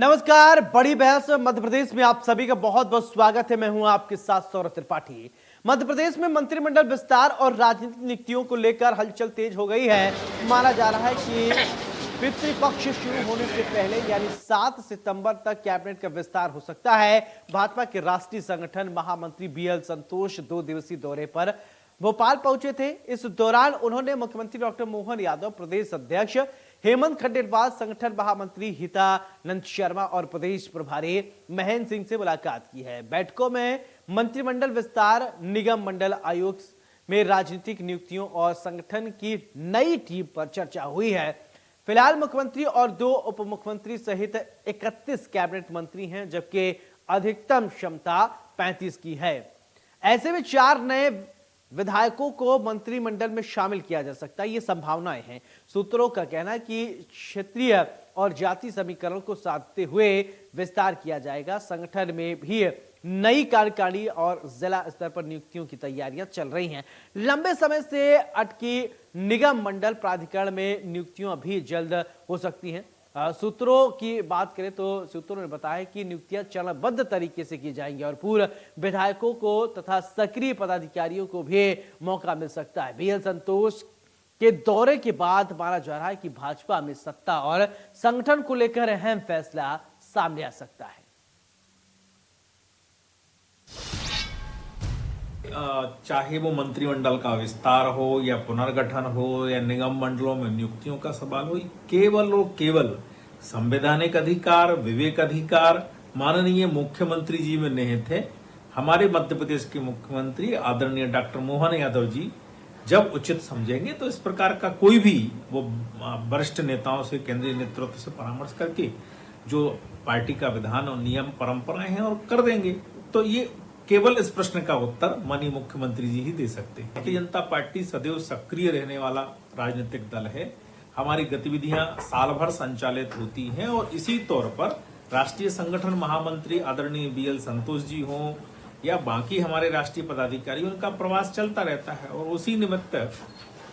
नमस्कार। बड़ी बहस मध्य प्रदेश में आप सभी का बहुत बहुत स्वागत है। मैं हूं आपके साथ सौरभ त्रिपाठी। मध्य प्रदेश में मंत्रिमंडल विस्तार और राजनीतिक नियुक्तियों को लेकर हलचल तेज हो गई है। माना जा रहा है कि पितृपक्ष शुरू होने से पहले यानी 7 सितंबर तक कैबिनेट का विस्तार हो सकता है। भाजपा के राष्ट्रीय संगठन महामंत्री बीएल संतोष 2 दिवसीय दौरे पर भोपाल पहुंचे थे। इस दौरान उन्होंने मुख्यमंत्री डॉक्टर मोहन यादव, प्रदेश अध्यक्ष हेमंत खंडेलवाल, संगठन महामंत्री हितानंद शर्मा और प्रदेश प्रभारी महेंद्र सिंह से मुलाकात की है। बैठकों में मंत्रिमंडल विस्तार, निगम मंडल आयोग में राजनीतिक नियुक्तियों और संगठन की नई टीम पर चर्चा हुई है। फिलहाल मुख्यमंत्री और 2 उप मुख्यमंत्री सहित 31 कैबिनेट मंत्री हैं, जबकि अधिकतम क्षमता 35 की है। ऐसे में 4 नए विधायकों को मंत्रिमंडल में शामिल किया जा सकता है, ये संभावनाएं हैं। सूत्रों का कहना है कि क्षेत्रीय और जाति समीकरण को साधते हुए विस्तार किया जाएगा। संगठन में भी नई कार्यकारिणी और जिला स्तर पर नियुक्तियों की तैयारियां चल रही हैं। लंबे समय से अटकी निगम मंडल प्राधिकरण में नियुक्तियां भी जल्द हो सकती हैं। सूत्रों की बात करें तो सूत्रों ने बताया कि नियुक्तियां चरणबद्ध तरीके से की जाएंगी और पूर्व विधायकों को तथा सक्रिय पदाधिकारियों को भी मौका मिल सकता है। बीएल संतोष के दौरे के बाद माना जा रहा है कि भाजपा में सत्ता और संगठन को लेकर अहम फैसला सामने आ सकता है। चाहे वो मंत्रिमंडल का विस्तार हो या पुनर्गठन हो या निगम मंडलों में नियुक्तियों का सवाल हो, केवल और केवल संवैधानिक अधिकार, विवेक अधिकार माननीय मुख्यमंत्री जी में निहित है। हमारे मध्य प्रदेश के मुख्यमंत्री आदरणीय डॉक्टर मोहन यादव जी जब उचित समझेंगे तो इस प्रकार का कोई भी वो वरिष्ठ नेताओं से, केंद्रीय नेतृत्व से परामर्श करके जो पार्टी का विधान और नियम परंपराएं हैं और कर देंगे। तो ये केवल इस प्रश्न का उत्तर माननीय मुख्यमंत्री जी ही दे सकते हैं। भारतीय जनता पार्टी सदैव सक्रिय रहने वाला राजनीतिक दल है। हमारी गतिविधियां साल भर संचालित होती हैं और इसी तौर पर राष्ट्रीय संगठन महामंत्री आदरणीय बीएल संतोष जी हों या बाकी हमारे राष्ट्रीय पदाधिकारी, उनका प्रवास चलता रहता है और उसी निमित्त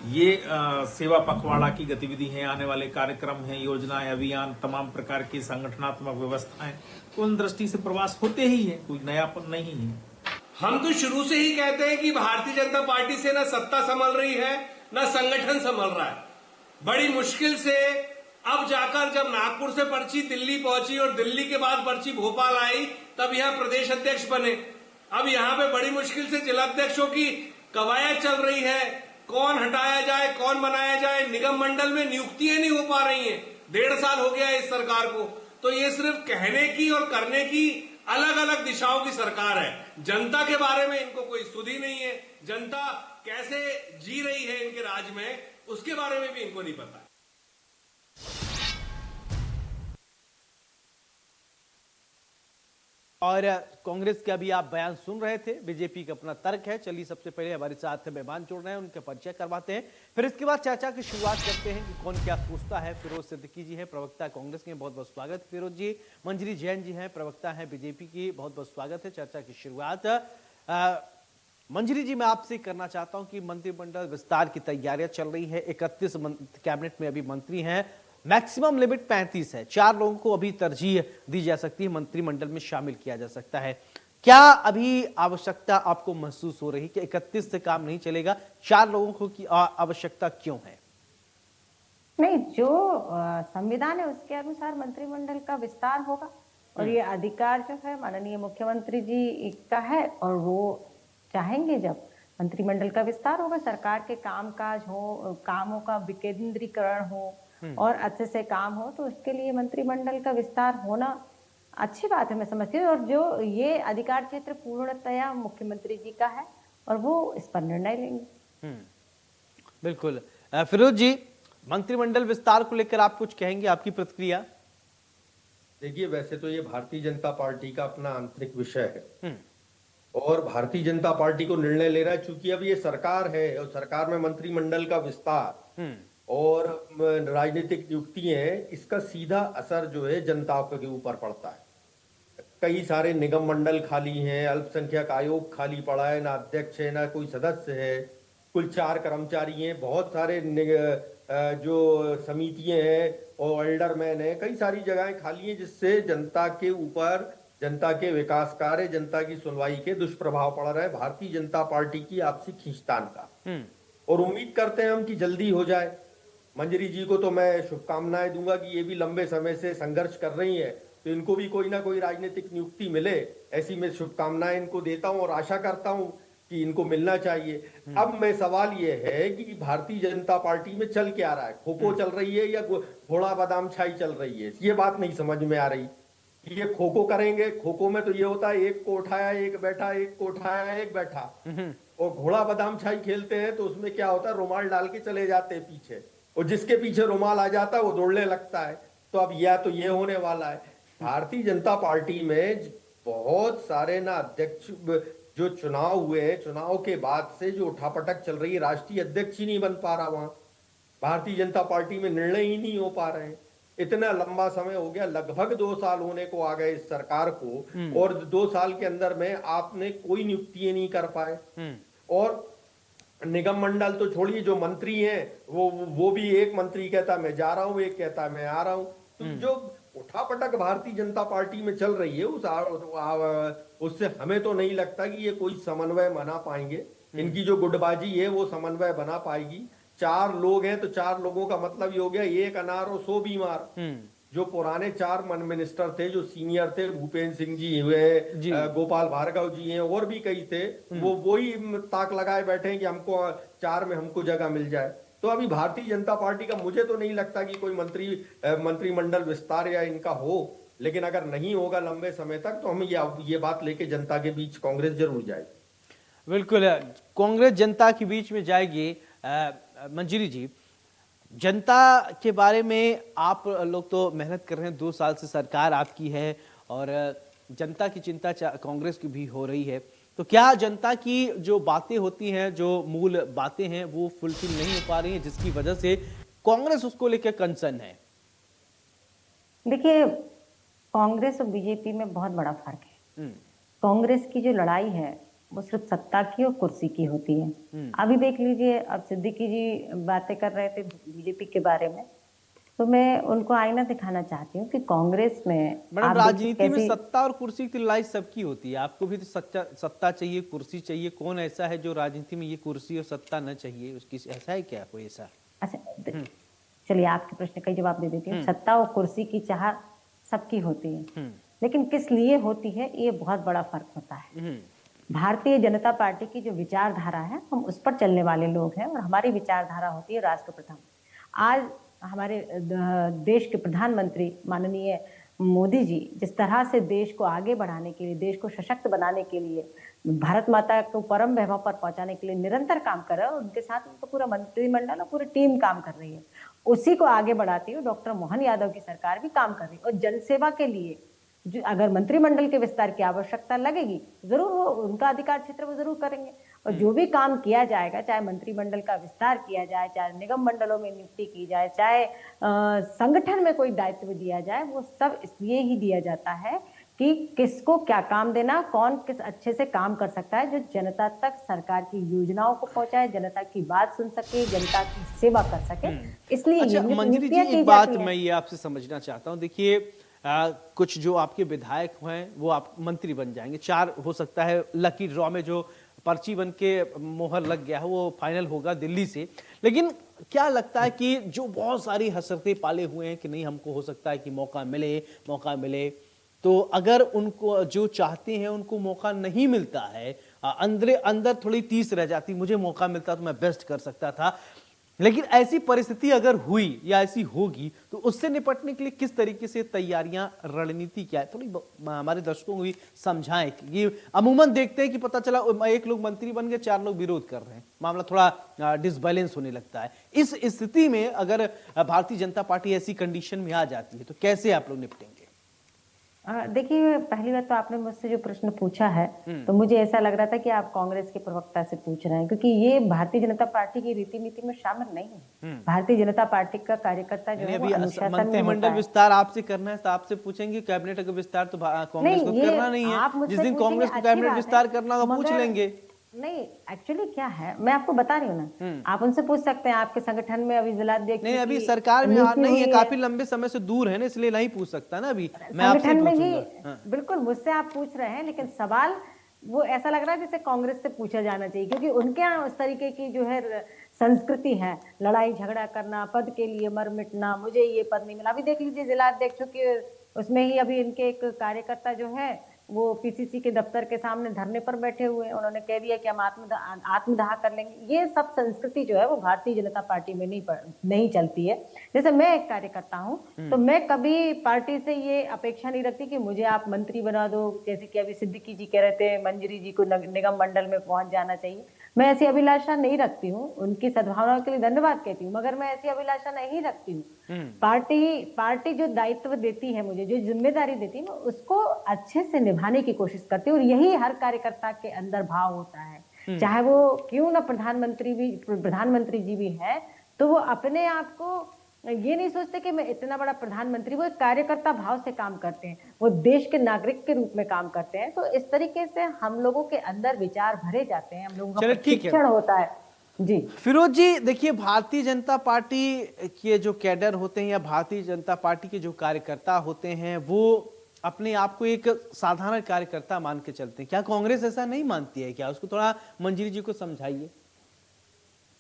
ये सेवा पखवाड़ा की गतिविधि है, आने वाले कार्यक्रम हैं, योजनाएं, अभियान, तमाम प्रकार की संगठनात्मक व्यवस्थाएं, उन दृष्टि से प्रवास होते ही है, कोई नयापन नहीं है। हम तो शुरू से ही कहते हैं कि भारतीय जनता पार्टी से ना सत्ता संभल रही है ना संगठन संभल रहा है। बड़ी मुश्किल से अब जाकर जब नागपुर से पर्ची दिल्ली पहुंची और दिल्ली के बाद पर्ची भोपाल आई, तब यहाँ प्रदेश अध्यक्ष बने। अब यहाँ पे बड़ी मुश्किल से जिलाध्यक्षों की कवायद चल रही है, कौन हटाया जाए, कौन बनाया जाए। निगम मंडल में नियुक्तियां नहीं हो पा रही हैं। 1.5 साल हो गया है इस सरकार को। तो ये सिर्फ कहने की और करने की अलग अलग दिशाओं की सरकार है। जनता के बारे में इनको कोई सुध ही नहीं है। जनता कैसे जी रही है इनके राज में, उसके बारे में भी इनको नहीं पता। और कांग्रेस का भी आप बयान सुन रहे थे। बीजेपी का अपना तर्क है। चलिए सबसे पहले हमारे साथ मेहमान जुड़ रहे हैं, उनका परिचय करवाते हैं, फिर इसके बाद चर्चा की शुरुआत करते हैं कि कौन क्या सोचता है। फिरोज सिद्दीकी जी हैं, प्रवक्ता कांग्रेस के, बहुत बहुत स्वागत फिरोज जी। मंजरी जैन जी हैं, प्रवक्ता हैं बीजेपी की, बहुत बहुत स्वागत है। चर्चा की शुरुआत मंजरी जी मैं आपसे करना चाहता हूं कि मंत्रिमंडल विस्तार की तैयारियां चल रही है। 31 कैबिनेट में अभी मंत्री हैं, मैक्सिमम लिमिट 35 है। 4 लोगों को अभी तरजीह दी जा सकती है, मंत्रिमंडल में शामिल किया जा सकता है। क्या अभी आवश्यकता आपको महसूस हो रही कि 31 से काम नहीं चलेगा, 4 लोगों को की आवश्यकता क्यों है? नहीं, जो संविधान है उसके अनुसार मंत्रिमंडल का विस्तार होगा और ये अधिकार जो है माननीय मुख्यमंत्री जी का है और वो चाहेंगे जब मंत्रिमंडल का विस्तार होगा, सरकार के कामकाज हो, कामों का विकेंद्रीकरण हो और अच्छे से काम हो, तो उसके लिए मंत्रिमंडल का विस्तार होना अच्छी बात है, मैं समझती हूँ। और जो ये अधिकार क्षेत्र पूर्णतया मुख्यमंत्री जी का है और वो इस पर निर्णय लेंगे। बिल्कुल। फिरोज जी, मंत्रिमंडल विस्तार को लेकर आप कुछ कहेंगे, आपकी प्रतिक्रिया? देखिए, वैसे तो ये भारतीय जनता पार्टी का अपना आंतरिक विषय है और भारतीय जनता पार्टी को निर्णय ले रहा है। चूंकि अब ये सरकार है और सरकार में मंत्रिमंडल का विस्तार और राजनीतिक नियुक्ति है, इसका सीधा असर जो है जनता के ऊपर पड़ता है। कई सारे निगम मंडल खाली हैं, अल्पसंख्यक आयोग खाली पड़ा है, ना अध्यक्ष है ना कोई सदस्य है, कुल 4 कर्मचारी हैं, बहुत सारे जो समितियां हैं और एल्डरमैन है, कई सारी जगहें खाली हैं, जिससे जनता के ऊपर, जनता के विकास कार्य, जनता की सुनवाई के दुष्प्रभाव पड़ रहे हैं भारतीय जनता पार्टी की आपसी खींचतान का। और उम्मीद करते हैं हम कि जल्दी हो जाए। मंजरी जी को तो मैं शुभकामनाएं दूंगा कि ये भी लंबे समय से संघर्ष कर रही है, तो इनको भी कोई ना कोई राजनीतिक नियुक्ति मिले, ऐसी मैं शुभकामनाएं इनको देता हूं और आशा करता हूं कि इनको मिलना चाहिए। अब मैं सवाल ये है कि भारतीय जनता पार्टी में चल क्या रहा है, खो-खो चल रही है या घोड़ा बादाम छाई चल रही है, ये बात नहीं समझ में आ रही। ये खो-खो करेंगे, खो-खो में तो ये होता है एक को उठाया एक बैठा, एक को उठाया एक बैठा। और घोड़ा बादाम छाई खेलते हैं तो उसमें क्या होता है, रुमाल डाल के चले जाते हैं पीछे, और जिसके पीछे रुमाल आ जाता है वो दौड़ने लगता है। तो अब या तो ये होने वाला है। भारतीय जनता पार्टी में बहुत सारे ना अध्यक्ष जो चुनाव हुए हैं, चुनाव के बाद से जो उठापटक चल रही है, राष्ट्रीय अध्यक्ष ही नहीं बन पा रहा वहां। भारतीय जनता पार्टी में निर्णय ही नहीं हो पा रहे हैं। इतना लंबा समय हो गया, लगभग 2 साल होने को आ गए इस सरकार को, और 2 साल के अंदर में आपने कोई नियुक्ति नहीं कर पाए। और निगम मंडल तो छोड़िए, जो मंत्री हैं वो भी एक मंत्री कहता मैं जा रहा हूं, एक कहता मैं आ रहा हूं। तो जो उठापटक भारतीय जनता पार्टी में चल रही है उससे हमें तो नहीं लगता कि ये कोई समन्वय बना पाएंगे। इनकी जो गुटबाजी है वो समन्वय बना पाएगी। 4 लोग हैं तो 4 लोगों का मतलब ये हो गया, एक अनार और 100 बीमार। जो पुराने 4 मिनिस्टर थे, जो सीनियर थे, भूपेंद्र सिंह जी हुए, गोपाल भार्गव जी हैं, और भी कई थे, वो वही ताक लगाए बैठे हैं कि हमको 4 में हमको जगह मिल जाए। तो अभी भारतीय जनता पार्टी का मुझे तो नहीं लगता कि कोई मंत्रिमंडल विस्तार या इनका हो, लेकिन अगर नहीं होगा लंबे समय तक तो हम ये बात लेके जनता के बीच कांग्रेस जरूर जाएगी। बिल्कुल, कांग्रेस जनता के बीच में जाएगी। मंजरी जी, जनता के बारे में आप लोग तो मेहनत कर रहे हैं, 2 साल से सरकार आपकी है और जनता की चिंता कांग्रेस की भी हो रही है, तो क्या जनता की जो बातें होती हैं, जो मूल बातें हैं, वो फुलफिल नहीं हो पा रही हैं, जिसकी वजह से कांग्रेस उसको लेकर कंसर्न है? देखिए, कांग्रेस और बीजेपी में बहुत बड़ा फर्क है। कांग्रेस की जो लड़ाई है वो सिर्फ सत्ता की और कुर्सी की होती है। अभी देख लीजिए, अब सिद्दीकी जी बातें कर रहे थे बीजेपी के बारे में, तो मैं उनको आईना दिखाना चाहती हूँ कि कांग्रेस में मैडम, राजनीति में सत्ता और कुर्सी की लड़ाई सबकी होती है। आपको भी तो सत्ता चाहिए, कुर्सी चाहिए। कौन ऐसा है जो राजनीति में ये कुर्सी और सत्ता न चाहिए? उसकी ऐसा है क्या कोई ऐसा? अच्छा, चलिए आपके प्रश्न का जवाब दे देती हूँ। सत्ता और कुर्सी की चाह सबकी होती है, लेकिन किस लिए होती है ये बहुत बड़ा फर्क होता है। भारतीय जनता पार्टी की जो विचारधारा है, हम उस पर चलने वाले लोग हैं, और हमारी विचारधारा होती है राष्ट्र प्रथम। आज हमारे देश के प्रधानमंत्री माननीय मोदी जी जिस तरह से देश को आगे बढ़ाने के लिए, देश को सशक्त बनाने के लिए, भारत माता को परम वैभव पर पहुंचाने के लिए निरंतर काम कर रहे हैं, और उनके साथ उनका पूरा मंत्रिमंडल और पूरी टीम काम कर रही है। उसी को आगे बढ़ाती हुई डॉक्टर मोहन यादव की सरकार भी काम कर रही है, और जनसेवा के लिए जो अगर मंत्रिमंडल के विस्तार की आवश्यकता लगेगी, जरूर वो उनका अधिकार क्षेत्र वो जरूर करेंगे। और जो भी काम किया जाएगा, चाहे मंत्रिमंडल का विस्तार किया जाए, चाहे निगम मंडलों में नियुक्ति की जाए, चाहे संगठन में कोई दायित्व दिया जाए, वो सब इसलिए ही दिया जाता है कि किसको क्या काम देना, कौन किस अच्छे से काम कर सकता है, जो जनता तक सरकार की योजनाओं को पहुंचाए, जनता की बात सुन सके, जनता की सेवा कर सके। इसलिए अच्छा मंजरी जी, एक बात मैं ये आपसे समझना चाहता हूँ। देखिए, कुछ जो आपके विधायक हैं वो आप मंत्री बन जाएंगे, 4 हो सकता है लकी ड्रॉ में जो पर्ची बन के मोहर लग गया है वो फाइनल होगा दिल्ली से। लेकिन क्या लगता है कि जो बहुत सारी हसरतें पाले हुए हैं कि नहीं हमको हो सकता है कि मौका मिले, तो अगर उनको जो चाहते हैं उनको मौका नहीं मिलता है, अंदर थोड़ी तीस रह जाती, मुझे मौका मिलता तो मैं बेस्ट कर सकता था। लेकिन ऐसी परिस्थिति अगर हुई या ऐसी होगी तो उससे निपटने के लिए किस तरीके से तैयारियां, रणनीति क्या है, थोड़ी हमारे दर्शकों को भी समझाएं। कि अमूमन देखते हैं कि पता चला 1 लोग मंत्री बन गए, 4 लोग विरोध कर रहे हैं, मामला थोड़ा डिसबैलेंस होने लगता है। इस स्थिति में अगर भारतीय जनता पार्टी ऐसी कंडीशन में आ जाती है तो कैसे आप लोग निपटेंगे? देखिए, पहली बात तो आपने मुझसे जो प्रश्न पूछा है तो मुझे ऐसा लग रहा था कि आप कांग्रेस के प्रवक्ता से पूछ रहे हैं, क्योंकि ये भारतीय जनता पार्टी की रीति नीति में शामिल नहीं है। भारतीय जनता पार्टी का कार्यकर्ता जो है वो अनुशासन में मंत्रिमंडल विस्तार आपसे करना है तो आपसे पूछेंगे, कैबिनेट का विस्तार तो कांग्रेस को करना नहीं है। जिस दिन कांग्रेस को कैबिनेट विस्तार करना होगा पूछ लेंगे। नहीं, एक्चुअली क्या है, मैं आपको बता रही हूँ ना, आप उनसे पूछ सकते हैं आपके संगठन में अभी जिलाध्यक्ष नहीं, अभी की सरकार में नियुक्ति नहीं है, हुई काफी लंबे समय से दूर है ना, इसलिए नहीं पूछ सकता ना अभी, मैं आपसे ही संगठन में पूछूंगा। ही हाँ। बिल्कुल मुझसे आप पूछ रहे हैं, लेकिन सवाल वो ऐसा लग रहा है जैसे कांग्रेस से पूछा जाना चाहिए, क्योंकि उनके यहाँ उस तरीके की जो है संस्कृति है, लड़ाई झगड़ा करना, पद के लिए मर मिटना, मुझे ये पद नहीं मिला। अभी देख लीजिए जिला अध्यक्षों के उसमें ही अभी इनके एक कार्यकर्ता जो है वो पीसीसी के दफ्तर के सामने धरने पर बैठे हुए हैं, उन्होंने कह दिया कि हम आत्मदाह कर लेंगे। ये सब संस्कृति जो है वो भारतीय जनता पार्टी में नहीं चलती है। जैसे मैं एक कार्यकर्ता हूँ, तो मैं कभी पार्टी से ये अपेक्षा नहीं रखती कि मुझे आप मंत्री बना दो, जैसे कि अभी सिद्दीकी जी कह रहे थे मंजरी जी को निगम मंडल में पहुंच जाना चाहिए। मैं ऐसी अभिलाषा नहीं रखती हूँ, उनकी सद्भावनाओं के लिए धन्यवाद कहती हूँ, मगर मैं ऐसी अभिलाषा नहीं रखती हूँ। पार्टी जो दायित्व देती है मुझे, जो जिम्मेदारी देती है, मैं उसको अच्छे से निभाने की कोशिश करती हूँ, और यही हर कार्यकर्ता के अंदर भाव होता है। चाहे वो क्यों ना प्रधानमंत्री जी भी है, तो वो अपने आप को ये नहीं सोचते कि मैं इतना बड़ा प्रधानमंत्री, वो एक कार्यकर्ता भाव से काम करते हैं, वो देश के नागरिक के रूप में काम करते हैं। तो इस तरीके से हम लोगों के अंदर विचार भरे जाते हैं, हम लोगों का चलो, ठीक है। प्रशिक्षण होता है जी। फिरोज जी, देखिए, भारतीय जनता पार्टी के जो कैडर होते हैं या भारतीय जनता पार्टी के जो कार्यकर्ता होते हैं, वो अपने आप को एक साधारण कार्यकर्ता मान के चलते हैं। क्या कांग्रेस ऐसा नहीं मानती है क्या? उसको थोड़ा मंजरी जी को समझाइए।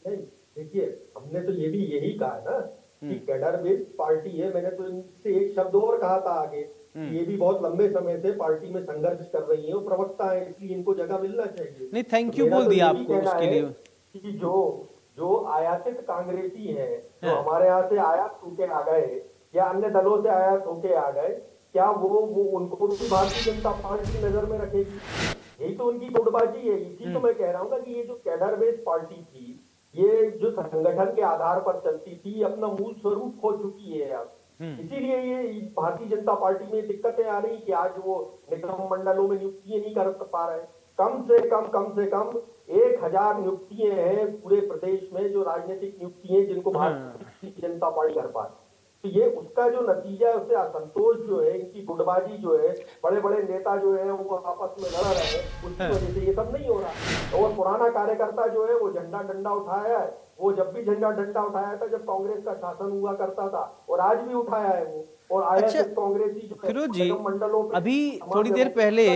नहीं, देखिए, हमने तो यही कहा है ना कि कैडर बेस्ड पार्टी है। मैंने तो इनसे एक शब्द और कहा था आगे, ये भी बहुत लंबे समय से पार्टी में संघर्ष कर रही है, वो प्रवक्ता है, इसलिए इनको जगह मिलना चाहिए। नहीं, थैंक यू मेरा बोल तो दिया यही आपको कहना उसके है लिए। कि जो आयातित कांग्रेसी है, जो हाँ। हमारे यहाँ से आयात होके आ गए या अन्य दलों से आयात होके आ गए, क्या वो उनको भी भारतीय जनता पार्टी नजर में रखेगी? यही तो उनकी गुटबाजी है। इसी तो मैं कह रहा हूँ ना कि ये जो कैडर बेस्ड पार्टी थी, ये जो संगठन के आधार पर चलती थी, अपना मूल स्वरूप खो चुकी है अब। इसीलिए ये भारतीय जनता पार्टी में दिक्कतें आ रही कि आज वो निगम मंडलों में नियुक्तियां नहीं कर पा रहे। कम से कम 1000 नियुक्तियां हैं पूरे प्रदेश में, जो राजनीतिक नियुक्तियां जिनको भारतीय जनता पार्टी कर पाए। तो ये उसका जो नतीजा है, उससे असंतोष जो है, इनकी गुटबाजी जो है, बड़े बड़े नेता जो है वो आपस में लड़ रहे हैं, उसकी वजह से ये सब नहीं हो रहा। और पुराना कार्यकर्ता जो है वो झंडा डंडा उठाया है, वो जब भी झंडा डंडा उठाया था जब कांग्रेस का शासन हुआ करता था, और आज भी उठाया है वो। और अच्छा, कांग्रेसी जो फिरोज जी, मंडलों में अभी थोड़ी देर पहले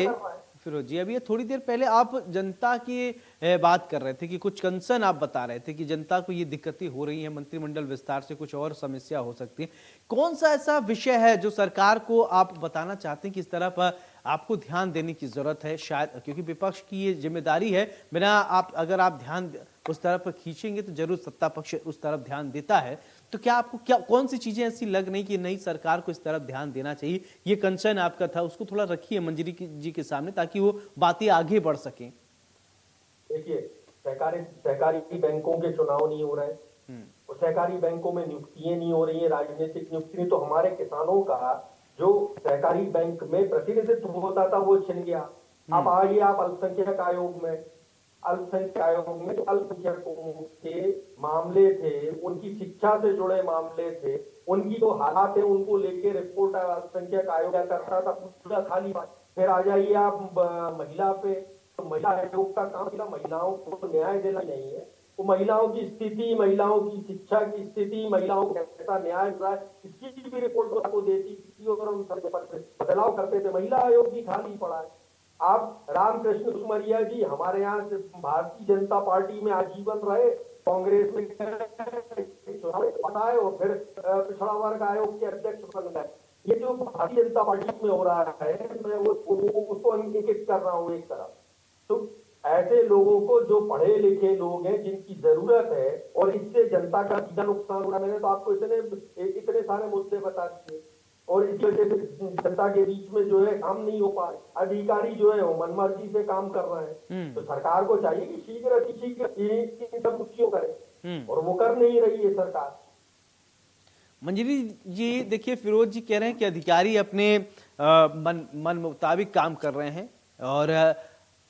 फिरोज जी, अभी थोड़ी देर पहले आप जनता की बात कर रहे थे कि कुछ कंसर्न आप बता रहे थे कि जनता को ये दिक्कतें हो रही हैं, मंत्रिमंडल विस्तार से कुछ और समस्या हो सकती है। कौन सा ऐसा विषय है जो सरकार को आप बताना चाहते हैं कि इस तरफ आपको ध्यान देने की जरूरत है? शायद क्योंकि विपक्ष की ये जिम्मेदारी है, बिना अगर आप ध्यान उस तरफ खींचेंगे तो जरूर सत्ता पक्ष उस तरफ ध्यान देता है। तो क्या आपको कौन सी चीजें ऐसी लग रही कि नई सरकार को इस तरफ ध्यान देना चाहिए? ये कंसर्न आपका था, उसको थोड़ा रखिए मंजरी जी के सामने ताकि वो बातें आगे बढ़ सकें। देखिए, सहकारी बैंकों के चुनाव नहीं हो रहे, और सहकारी बैंकों में नियुक्तियां नहीं हो रही है, राजनीतिक नियुक्ति। तो हमारे किसानों का जो सहकारी बैंक में प्रतिनिधित्व होता था वो छिन गया। अब आइए आप अल्पसंख्यक आयोग में, जो अल्पसंख्यकों के मामले थे, उनकी शिक्षा से जुड़े मामले थे, उनकी जो हालात है उनको लेके रिपोर्ट अल्पसंख्यक आयोग करता था, पूरा खाली। फिर आ जाइए आप महिला पे, तो महिला आयोग का काम था महिलाओं को न्याय देना नहीं है, वो महिलाओं की स्थिति, महिलाओं की शिक्षा की स्थिति, महिलाओं को कैसा न्याय मिला है, इसकी भी रिपोर्ट आपको देती थी और उन पर बदलाव करते थे। महिला आयोग भी खाली पड़ा है। आप रामकृष्ण सुमरिया जी हमारे यहाँ से भारतीय जनता पार्टी में आजीवन रहे, कांग्रेस में बताए और फिर पिछड़ा वर्ग आयोग के अध्यक्ष बन गए। ये जो भारतीय जनता पार्टी में हो रहा है, मैं उसको अंगीकृत कर रहा हूँ एक तरफ। तो ऐसे लोगों को, जो पढ़े लिखे लोग हैं, जिनकी जरूरत है, और इससे जनता का सीधा नुकसान हो रहा है। मैंने तो आपको इतने सारे मुद्दे बता दिए, और इस वजह से जनता के बीच में जो है काम नहीं हो पा रहा। अधिकारी जो है वो मनमर्जी से काम कर रहे हैं। तो सरकार को चाहिए कि शीघ्र इन सब कुछ करे, और वो कर नहीं रही है सरकार। मंजरी जी, देखिए, फिरोज जी कह रहे हैं कि अधिकारी अपने मन मुताबिक काम कर रहे हैं और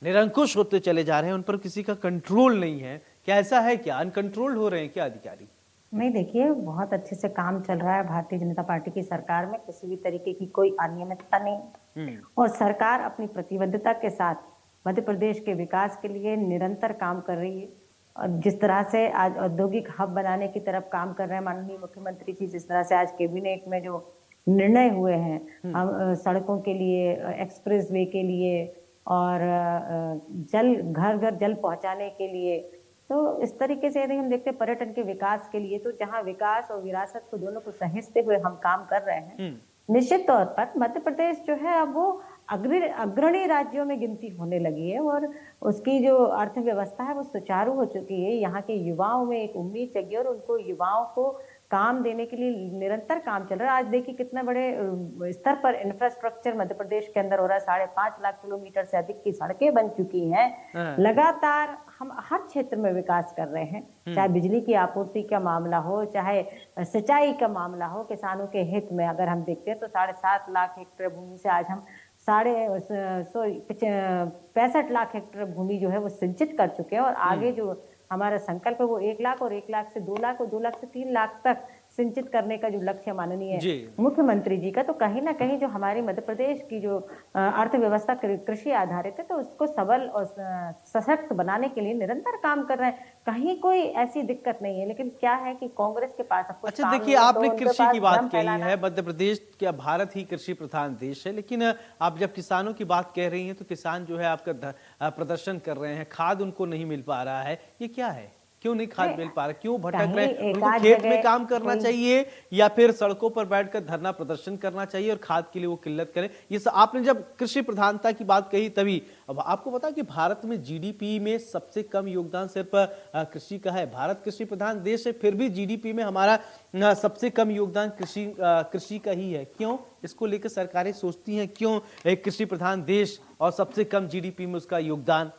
निरंकुश होते चले जा रहे हैं, उन पर किसी का कंट्रोल नहीं है। क्या ऐसा है? क्या अनकंट्रोल्ड हो रहे हैं क्या अधिकारी? नहीं, देखिए, बहुत अच्छे से काम चल रहा है भारतीय जनता पार्टी की सरकार में, किसी भी तरीके की कोई अनियमितता नहीं, और सरकार अपनी प्रतिबद्धता के साथ मध्य प्रदेश के विकास के लिए निरंतर काम कर रही है। और जिस तरह से आज औद्योगिक हब बनाने की तरफ काम कर रहे हैं माननीय मुख्यमंत्री जी, जिस तरह से आज कैबिनेट में जो निर्णय हुए हैं, हम सड़कों के लिए, एक्सप्रेस वे के लिए और जल घर घर जल पहुंचाने के लिए, तो इस तरीके से यदि हम देखते हैं पर्यटन के विकास के लिए, तो जहां विकास और विरासत को दोनों को सहेजते हुए हम काम कर रहे हैं, निश्चित तौर पर मध्य प्रदेश जो है अब वो अग्रणी राज्यों में गिनती होने लगी है और उसकी जो अर्थव्यवस्था है वो सुचारू हो चुकी है। यहाँ के युवाओं में एक उम्मीद जगी और उनको युवाओं को काम देने के लिए निरंतर काम चल रहा है। आज देखिए कितना बड़े स्तर पर इंफ्रास्ट्रक्चर मध्य प्रदेश के अंदर हो रहा है। 5.5 लाख किलोमीटर से अधिक की सड़कें बन चुकी हैं। लगातार हम हर क्षेत्र में विकास कर रहे हैं, चाहे बिजली की आपूर्ति का मामला हो, चाहे सिंचाई का मामला हो। किसानों के हित में अगर हम देखते हैं तो 7.5 लाख हेक्टेयर भूमि से आज हम 65 लाख हेक्टेयर भूमि जो है वो सिंचित कर चुके हैं और आगे जो हमारा संकल्प है वो 1 लाख और 1 लाख से 2 लाख और 2 लाख से 3 लाख तक सिंचित करने का जो लक्ष्य माननीय मुख्यमंत्री जी का, तो कहीं ना कहीं जो हमारी मध्य प्रदेश की जो अर्थव्यवस्था कृषि आधारित है, तो उसको सबल और सशक्त बनाने के लिए निरंतर काम कर रहे हैं। कहीं कोई ऐसी दिक्कत नहीं है, लेकिन क्या है कि कांग्रेस के पास अब कुछ अच्छा, काम देखिए नहीं है, आपने तो उनके कृषि पास की बात भ्रम कही फैलाना। है। मध्य प्रदेश क्या भारत ही कृषि प्रधान देश है, लेकिन आप जब किसानों की बात कह रही हैं तो किसान जो है आपका प्रदर्शन कर रहे हैं, खाद उनको नहीं मिल पा रहा है, ये क्या है? क्यों नहीं खाद मिल पा रहा, क्यों भटक रहे हैं? उनको खेत में काम करना चाहिए या फिर सड़कों पर बैठकर धरना प्रदर्शन करना चाहिए और खाद के लिए वो किल्लत करें? ये सब आपने जब कृषि प्रधानता की बात कही तभी। अब आपको पता है कि भारत में जीडीपी में सबसे कम योगदान सिर्फ कृषि का है। भारत कृषि प्रधान देश है, फिर भी जीडीपी में हमारा सबसे कम योगदान कृषि का ही है। क्यों? इसको लेकर सरकारें सोचती हैं क्यों एक कृषि प्रधान देश और सबसे कम जीडीपी में उसका योगदान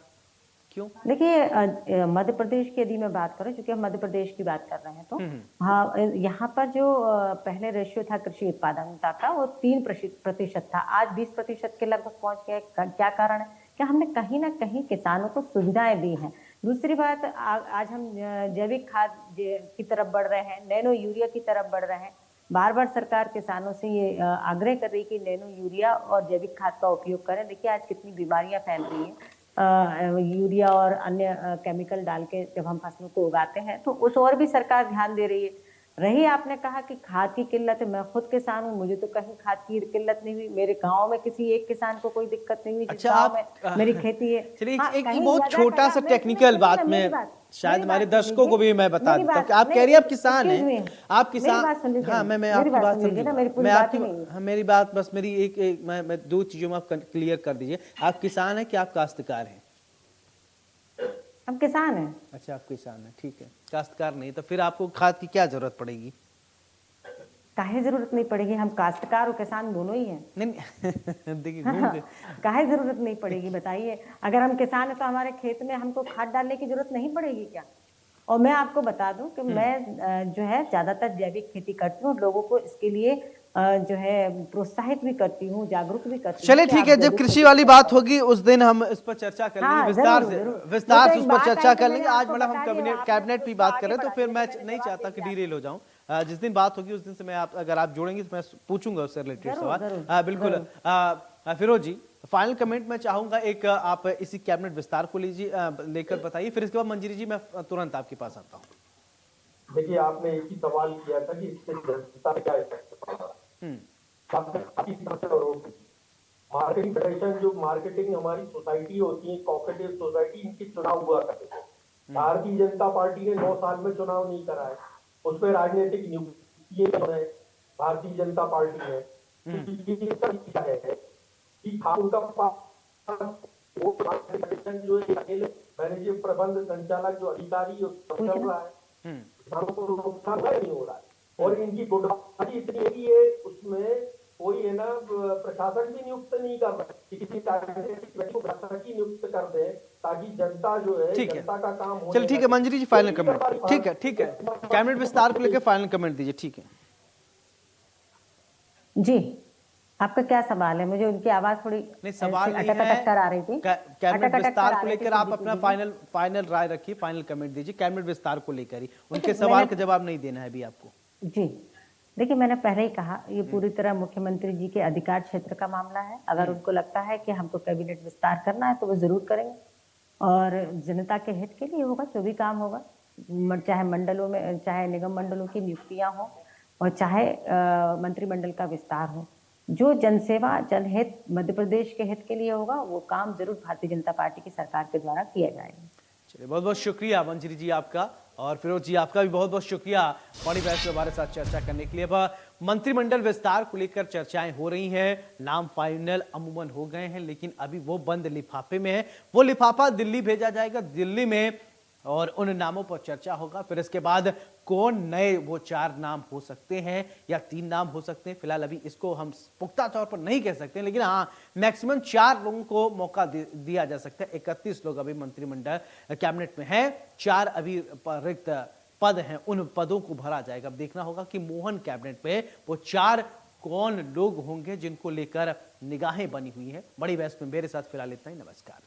क्यों? देखिए मध्य प्रदेश की यदि मैं बात करूं, क्योंकि हम मध्य प्रदेश की बात कर रहे हैं, तो हाँ, यहाँ पर जो पहले रेशियो था कृषि उत्पादकता का वो 3% था, आज 20% के लगभग पहुंच गया। क्या कारण है? क्या हमने कहीं ना कहीं किसानों को सुविधाएं दी हैं। दूसरी बात, आज हम जैविक खाद की तरफ बढ़ रहे हैं, नैनो यूरिया की तरफ बढ़ रहे हैं। बार बार सरकार किसानों से ये आग्रह कर रही है कि नैनो यूरिया और जैविक खाद का उपयोग करें। देखिए आज कितनी बीमारियां फैल रही हैं। यूरिया और अन्य केमिकल डाल के जब हम फसलों को उगाते हैं, तो उस ओर भी सरकार ध्यान दे रही है। रही आपने कहा कि खाद की किल्लत है, मैं खुद किसान हूँ, मुझे तो कहीं खाद की किल्लत नहीं हुई। मेरे गांव में किसी एक किसान को कोई दिक्कत नहीं हुई जिस गांव में मेरी खेती है। चलिए हाँ, एक कहीं बहुत ज्यादा छोटा सा टेक्निकल बात में शायद हमारे दर्शकों को भी मैं बता देता हूँ कि आप कह रही हैं आप किसान हैं, आप किसान। हाँ, मैं आपकी बात समझूंगा, मैं आपकी, हाँ मेरी बात बस मेरी एक मैं 2 चीजों में आप क्लियर कर दीजिए। आप किसान हैं कि आप काश्तकार हैं? हम किसान हैं। अच्छा, आप किसान हैं, ठीक है। काश्तकार नहीं तो फिर आपको खाद की क्या जरूरत पड़ेगी? काहे जरूरत नहीं पड़ेगी, हम काश्तकार और किसान दोनों ही हैं। नहीं देखिए काहे जरूरत नहीं पड़ेगी बताइए? अगर हम किसान हैं तो हमारे खेत में हमको खाद डालने की जरूरत नहीं पड़ेगी क्या? और मैं आपको बता दूं कि मैं जो है ज्यादातर जैविक खेती करती हूँ, लोगों को इसके लिए जो है प्रोत्साहित भी करती हूँ, जागरूक भी करती हूँ। चलिए ठीक है, जब कृषि वाली बात होगी उस दिन हम इस पर चर्चा कर लेंगे, विस्तार से उस पर चर्चा कर लेंगे। आज मैडम हम कैबिनेट की बात करें तो फिर मैं नहीं चाहता कि डीरेल हो जाऊं। जिस दिन बात होगी उस दिन से मैं अगर आप जोड़ेंगे तो मैं पूछूंगा उससे रिलेटेड सवाल। बिल्कुल। फिरोज जी, फाइनल कमेंट मैं चाहूंगा, एक आप इसी कैबिनेट विस्तार को लेकर बताइए, फिर इसके बाद मंजरी जी मैं तुरंत आपके पास आता हूँ। देखिए, आपने एक ही सवाल किया था कि इससे जनता पे क्या इफेक्ट पड़ा। मार्केटिंग फेडरेशन, जो मार्केटिंग हमारी सोसाइटी होती है, कोऑपरेटिव सोसाइटी, इनके चुनाव हुआ करते थे। भारतीय जनता पार्टी ने 9 साल में चुनाव नहीं कराए, उस पर राजनीतिक नियुक्तियां है भारतीय जनता पार्टी ने। उनका जो मैनेजिंग प्रबंध संचालक जो अधिकारी चल रहा है, किसानों को नुकसान नहीं हो रहा है। और इनकी गुटबाजी इतनी है, उसमें कोई है ना प्रशासन भी नियुक्त नहीं कर रहा कि किसी प्रशासन की नियुक्त कर दे ताकि जनता जो है, जनता का काम हो। चल ठीक है मंजरी जी, फाइनल कमेंट। ठीक है कैबिनेट विस्तार को लेकर फाइनल कमेंट दीजिए। ठीक है जी, आपका क्या सवाल है? मुझे उनकी आवाज थोड़ी नहीं सवाल नहीं अटक कर आ रही थी। कैबिनेट विस्तार को लेकर आप अपना फाइनल राय रखिए, फाइनल कमेंट दीजिए कैबिनेट विस्तार को लेकर ही। उनके सवाल का जवाब नहीं देना है अभी आपको। जी, देखिए, मैंने पहले ही कहा, ये पूरी तरह मुख्यमंत्री जी के अधिकार क्षेत्र का मामला है। अगर उनको लगता है कि हमको कैबिनेट विस्तार करना है तो वो जरूर करेंगे, और जनता के हित के लिए होगा जो भी काम होगा, चाहे मंडलों में, चाहे निगम मंडलों की नियुक्तियां हो, और चाहे मंत्रिमंडल का विस्तार हो। जो जनसेवा, जनहित, मध्य प्रदेश के हित के लिए होगा, वो काम जरूर भारतीय जनता पार्टी की सरकार के द्वारा किया जाएगा। चलिए, बहुत बहुत शुक्रिया मंजरी जी आपका, और फिरोज जी आपका भी बहुत बहुत शुक्रिया बड़ी बहस में हमारे साथ चर्चा करने के लिए। अब मंत्रिमंडल विस्तार को लेकर चर्चाएं हो रही हैं, नाम फाइनल अमूमन हो गए हैं, लेकिन अभी वो बंद लिफाफे में है। वो लिफाफा दिल्ली भेजा जाएगा, दिल्ली में और उन नामों पर चर्चा होगा। फिर इसके बाद कौन नए वो 4 नाम हो सकते हैं या 3 नाम हो सकते हैं, फिलहाल अभी इसको हम पुख्ता तौर पर नहीं कह सकते, लेकिन हाँ, मैक्सिमम 4 लोगों को मौका दिया जा सकता है। 31 लोग अभी मंत्रिमंडल कैबिनेट में हैं, 4 अभी रिक्त पद हैं, उन पदों को भरा जाएगा। अब देखना होगा कि मोहन कैबिनेट पे वो 4 कौन लोग होंगे जिनको लेकर निगाहें बनी हुई है। बड़ी बहस में मेरे साथ फिलहाल इतना ही। नमस्कार।